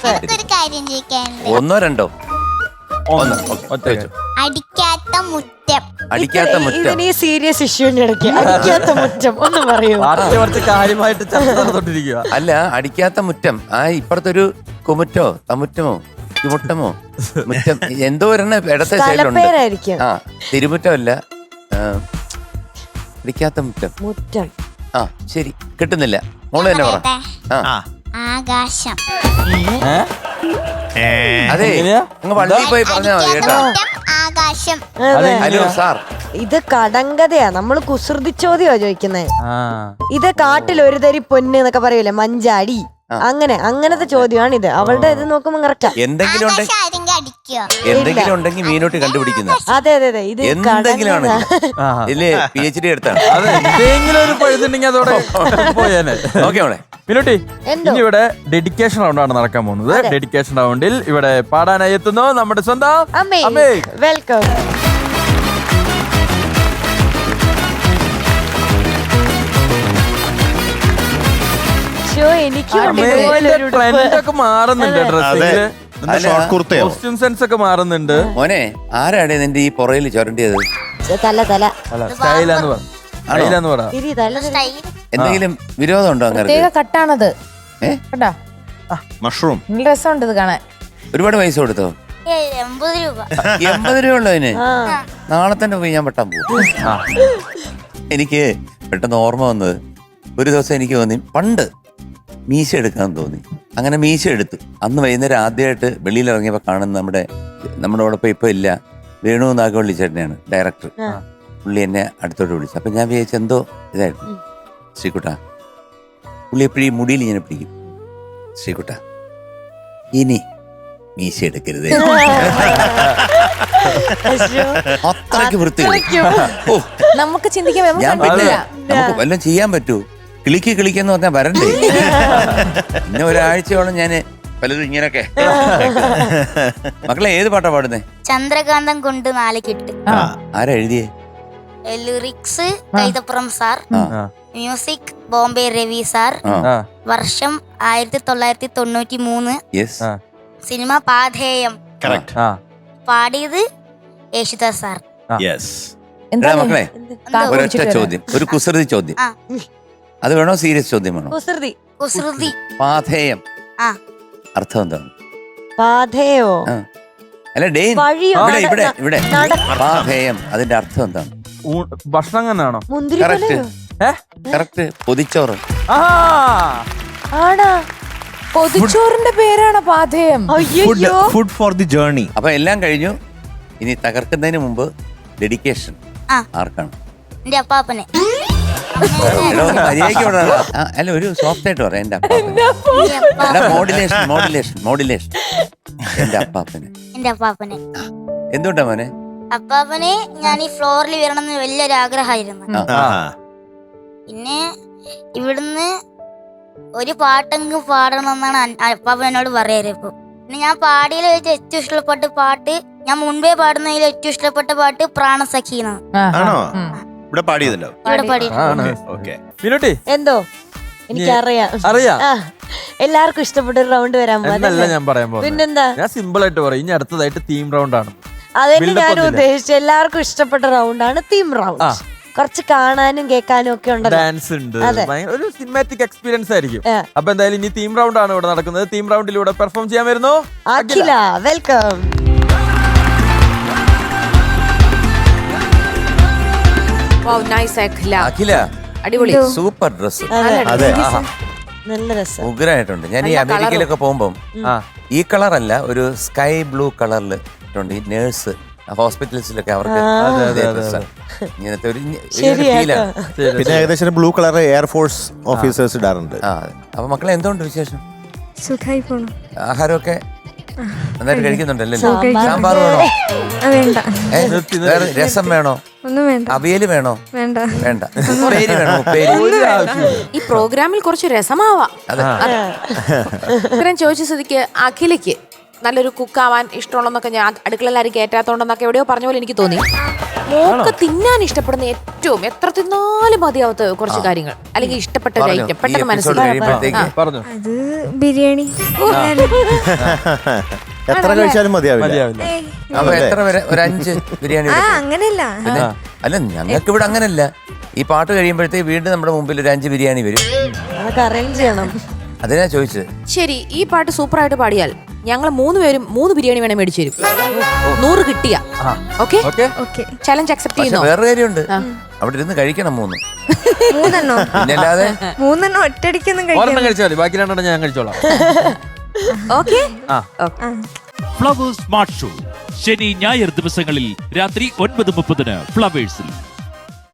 എനിക്കൊരു കാര്യം ചോദിക്കാനുണ്ട്. ഒന്നോ രണ്ടോ? ഒന്ന്. അടിക്കാത്ത മുറ്റം. അടിക്കാത്ത മുറ്റം. ഇതിന് ഈ സീരിയസ് ഇഷ്യൂവിന്റെ ഇടയ്ക്ക് അടിക്കാത്ത മുറ്റം ഒന്ന് പറയൂ. കുറച്ച് കാര്യമായിട്ട് ചർച്ച നടന്നിരിക്കുക. അല്ല, അടിക്കാത്ത മുറ്റം. ആ ഇപ്പുറത്തൊരു കുമുറ്റോ തമുറ്റമോ ചുമുട്ടമോ മുറ്റം എന്തോ ഒരെണ്ണം ഇടത്തെ സൈഡിലുണ്ട്. സ്ഥലപ്പേരായിരിക്കും. ആ, തിരുമുറ്റമല്ല, അടിക്കാത്ത മുറ്റം. മുറ്റം. ആ ശരി, കിട്ടുന്നില്ല. മോള് തന്നെ പറ. ആ ആകാശം. അതെ, അങ്ങ് വള്ളിയിൽ പോയി പറഞ്ഞാ മതി കേട്ടോ. ആകാശം. ഹലോ സാർ, ഇത് കടങ്കഥയാ. നമ്മള് കുസൃതി ചോദ്യമാ ചോദിക്കുന്നേ. ഇത് കാട്ടിൽ ഒരു തരി പൊന്ന് എന്നൊക്കെ പറയൂലേ, മഞ്ചാടി. അങ്ങനത്തെ ചോദ്യമാണ് ഇത്. അവളുടെ ഇത് നോക്കുമ്പോ കറക്റ്റാ. എന്തെങ്കിലും ആകാശം ആരെങ്കിലും അടിക്കോ? എന്തെങ്കിലും ഉണ്ടെങ്കിൽ മീനോട്ട് കണ്ടുപിടിക്കുന്ന അതെ അതെ അതെ. ഇത് എന്തെങ്കിലും ആണ്. ഇല്ലേ, PhD എടുത്താണ്. എന്തെങ്കിലും ഒരു പഴുതുണ്ടെങ്കിൽ അതോടെ പോയേനെ. ഓക്കെ മോളെ. മിനുട്ടി, ഇനി ഇവിടെ ഡെഡിക്കേഷൻ റൗണ്ടാണ് നടക്കാൻ പോകുന്നത്. ഡെഡിക്കേഷൻ റൗണ്ടിൽ ഇവിടെ പാടാനായി എത്തുന്നു നമ്മുടെ സ്വന്തം അമ്മേ. വെൽക്കം. ട്രെൻഡൊക്കെ മാറുന്നുണ്ട്. ഡ്രസ്സില് കോസ്റ്റ്യൂം സെൻസ് ഒക്കെ മാറുന്നുണ്ട്. മോനെ, ആരാണ് നിന്റെ ഈ പുറയിൽ ചുരണ്ടിയത്? തല തല സ്റ്റൈലാന്ന് പറ. എന്തെങ്കിലും വിരോധം ഉണ്ടോ? അങ്ങനെ പ്രത്യേക കട്ടാണത്. മഷ്റൂം. രസമുണ്ട് ഇത് കാണാൻ. ഒരുപാട് പൈസ കൊടുത്തോ? 80 രൂപ. 80 രൂപ ഉള്ളു അതിന്. നാളെ തന്നെ പോയി ഞാൻ വെട്ടാൻ പോകും. എനിക്ക് പെട്ടെന്ന് ഓർമ്മ വന്നത്, ഒരു ദിവസം എനിക്ക് തോന്നി പണ്ട് മീശ എടുക്കാൻ തോന്നി. അങ്ങനെ മീശ എടുത്തു. അന്ന് വൈകുന്നേരം ആദ്യമായിട്ട് വെളിയിലിറങ്ങിയപ്പോൾ കാണുന്ന നമ്മുടെ ഓടൊപ്പം ഇപ്പൊ ഇല്ല, വേണു നാഗവള്ളി ചേട്ടനെയാണ് ഡയറക്ടർ. പുള്ളി എന്നെ അടുത്തോട്ട് വിളിച്ചു. അപ്പൊ ഞാൻ വിചാരിച്ചു എന്തോ ഇതായിരുന്നു. ശ്രീകുട്ട, പുള്ളി എപ്പോഴും ഈ മുടിയിൽ ഇങ്ങനെ പിടിക്കും. ശ്രീകുട്ട, ഇനി മീശ എടുക്കരുത്. അത്രയ്ക്ക് വൃത്തി. ഓ, നമുക്ക് ചിന്തിക്കാൻ ഞാൻ പിന്നെ നമുക്ക് വല്ലതും ചെയ്യാൻ പറ്റൂ. കിളിക്കെന്ന് പറഞ്ഞാൽ വരണ്ടേ. പിന്നെ ഒരാഴ്ചയോളം ഞാന് പലതും ഇങ്ങനൊക്കെ. മക്കളെ, ഏത് പാട്ടാ പാടുന്നേ? ചന്ദ്രകാന്തം കൊണ്ട് 4 കെട്ട്. ആരാ എഴുതിയേ? Lyrics Kaithapram sir, music Bombay Ravi sir, വർഷം 1993, സിനിമ പാഥേയം, പാടിയത് യേശുദാസ് സാർ. മക്കളെ, ഒരൊറ്റ ചോദ്യം, ഒരു കുസൃതി ചോദ്യം. അത് വേണോ സീരിയസ് ചോദ്യം വേണോ? കുസൃതി. പാഥേയം അർത്ഥം എന്താണ്? പാഥേയോ? അല്ല, ഡെയിൻ, ഇവിടെ പാഥേയം അതിന്റെ അർത്ഥം എന്താണ്? ഭക്ഷണം തന്നെയാണോ? കറക്റ്റ്. പൊതിച്ചോറ്. ആടാ, പൊതിച്ചോറിന്റെ പേരാണ് Patheyam. Food for the journey. അപ്പൊ എല്ലാം കഴിഞ്ഞു. ഇനി തകർക്കുന്നതിന് മുമ്പ് ഡെഡിക്കേഷൻ ആർക്കാണ്? എന്റെ അപ്പാപ്പനെ. അല്ല, ഒരു സോഫ്റ്റ് ആയിട്ട് പറയാം. എന്റെ മോഡുലേഷൻ എന്റെ അപ്പാപ്പനെ. എന്തുകൊണ്ടാ മോനെ? അപ്പാപ്പനെ ഞാൻ ഈ ഫ്ലോറിൽ വരണം എന്ന് വലിയൊരു ആഗ്രഹമായിരുന്നു. പിന്നെ ഇവിടുന്ന് ഒരു പാട്ടെങ്കിലും പാടണം എന്നാണ് അപ്പാപ്പൻ എന്നോട് പറയാറ്. ഇപ്പൊ പിന്നെ ഞാൻ പാടിയതിൽ വെച്ച് ഏറ്റവും ഇഷ്ടപ്പെട്ട പാട്ട്, ഞാൻ മുൻപേ പാടുന്നതിൽ ഏറ്റവും ഇഷ്ടപ്പെട്ട പാട്ട് പ്രാണസഖിന്നാണ്. ഇവിടെ പാടിയതല്ലോ. എന്തോ എനിക്കറിയാം. എല്ലാവർക്കും ഇഷ്ടപ്പെട്ട ഒരു റൗണ്ട് വരാൻ ഞാൻ പറയാൻ പോകുന്നത്. പിന്നെന്താ, ഞാൻ സിമ്പിൾ ആയിട്ട് പറയും. ഇനി അടുത്തതായിട്ട് തീം റൗണ്ട് ആണ്. അതെന്നെ ഞാൻ ഉദ്ദേശിച്ചു. എല്ലാവർക്കും ഇഷ്ടപ്പെട്ട റൗണ്ടാണ് തീം റൗണ്ട്. കുറച്ച് കാണാനും കേൾക്കാനും ഒക്കെ ഉണ്ട്. ഡാൻസ് ഉണ്ട്, ഒരു സിനിമാറ്റിക് എക്സ്പീരിയൻസ് ആയിരിക്കും. അപ്പൊ എന്തായാലും ഇനി തീം റൗണ്ട് ആണ് ഇവിടെ നടക്കുന്നത്. തീം റൗണ്ടിലൂടെ പെർഫോം ചെയ്യാൻ വരുന്നു അഖില. വെൽക്കം. അഖില, അടിപൊളി, സൂപ്പർ ഡ്രസ്. നല്ല രസം, ഉഗ്രായിട്ടുണ്ട്. ഞാൻ ഈ അമേരിക്കയിലൊക്കെ പോകുമ്പം ഈ കളറല്ല, ഒരു സ്കൈ ബ്ലൂ കളറിൽ ഈ നേഴ്സ് ഹോസ്പിറ്റൽസിലൊക്കെ അവർക്ക് ഇങ്ങനത്തെ ഒരു പിന്നെ ഏകദേശം ബ്ലൂ കളർ എയർഫോഴ്സ് ഓഫീസേഴ്സ് ഇടാറുണ്ട്. അപ്പൊ മക്കളെ, എന്തുകൊണ്ട് വിശേഷം? സുഖായി പോണു. ആഹാരമൊക്കെ നന്നായിട്ട് കഴിക്കുന്നുണ്ടല്ലോ. സാമ്പാർ വേണോ? വേറെ രസം വേണോ? ഒന്നും വേണ്ട. അവിയല് വേണോ? വേണ്ട. ഉപ്പേരി വേണോ? ഉപ്പേരി. ഈ പ്രോഗ്രാമിൽ കുറച്ച് രസമാവാം. ഇത്രയും ചോദിച്ച സ്ഥിതിക്ക് അഖിലയ്ക്ക് നല്ലൊരു കുക്കാവാൻ ഇഷ്ടമുള്ളതെന്നൊക്കെ ഞാൻ അടുക്കളയിലാരും കയറ്റാത്തോണ്ടെന്നൊക്കെ എവിടെയോ പറഞ്ഞ പോലെ എനിക്ക് തോന്നി. മോക്ക് തിന്നാൻ ഇഷ്ടപ്പെടുന്ന ഏറ്റവും എത്ര തിന്നാലും മതിയാവാത്ത കുറച്ച് കാര്യങ്ങൾ അല്ലെങ്കിൽ ഇഷ്ടപ്പെട്ട ഒരു ഐറ്റം പെട്ടെന്ന് മനസ്സിലായി. പറഞ്ഞു അത് ബിരിയാണി. എത്ര കഴിച്ചാലും മതിയാവില്ല. മതിയാവില്ല. അപ്പൊ എത്ര വരെ? ഒരു 5 ബിരിയാണി ആ എടുക്കും. അങ്ങനെയല്ല. പിന്നെ അല്ല ഞങ്ങൾക്ക് ഇവിടെ അങ്ങനല്ല. ഈ പാട്ട് കഴിയുമ്പോഴത്തേക്ക് വീണ്ടും നമ്മുടെ മുമ്പിൽ ഒരു 5 ബിരിയാണി വരും. അതൊക്കെ അറേഞ്ച് ചെയ്യണം. അതിനാ ചോദിച്ചത്. ശരി, ഈ പാട്ട് സൂപ്പറായിട്ട് പാടിയാൽ ഞങ്ങൾ 3 പേരും 3 ബിരിയാണി വേണേ മേടിച്ചു തരും. 100 കിട്ടിയ. Okay okay okay. Challenge accept പക്ഷെ ചെയ്യുന്നു. വേറെ കാര്യമുണ്ട്, അവിടെ ഇരുന്ന് കഴിക്കണം 3. 3 പിന്നല്ലാതെ 3 ഒറ്റടിക്കൊന്നും ഒരെണ്ണം കഴിക്കാൻ. കഴിച്ചാൽ മതി, ബാക്കി 2 ഞാൻ കഴിച്ചോളാം. ഓക്കെ ഫ്ലവേഴ്സ് സ്മാർട്ട് ഷോ ശനി ഞായർ ദിവസങ്ങളിൽ രാത്രി 9:30 ഫ്ലവേഴ്സിൽ.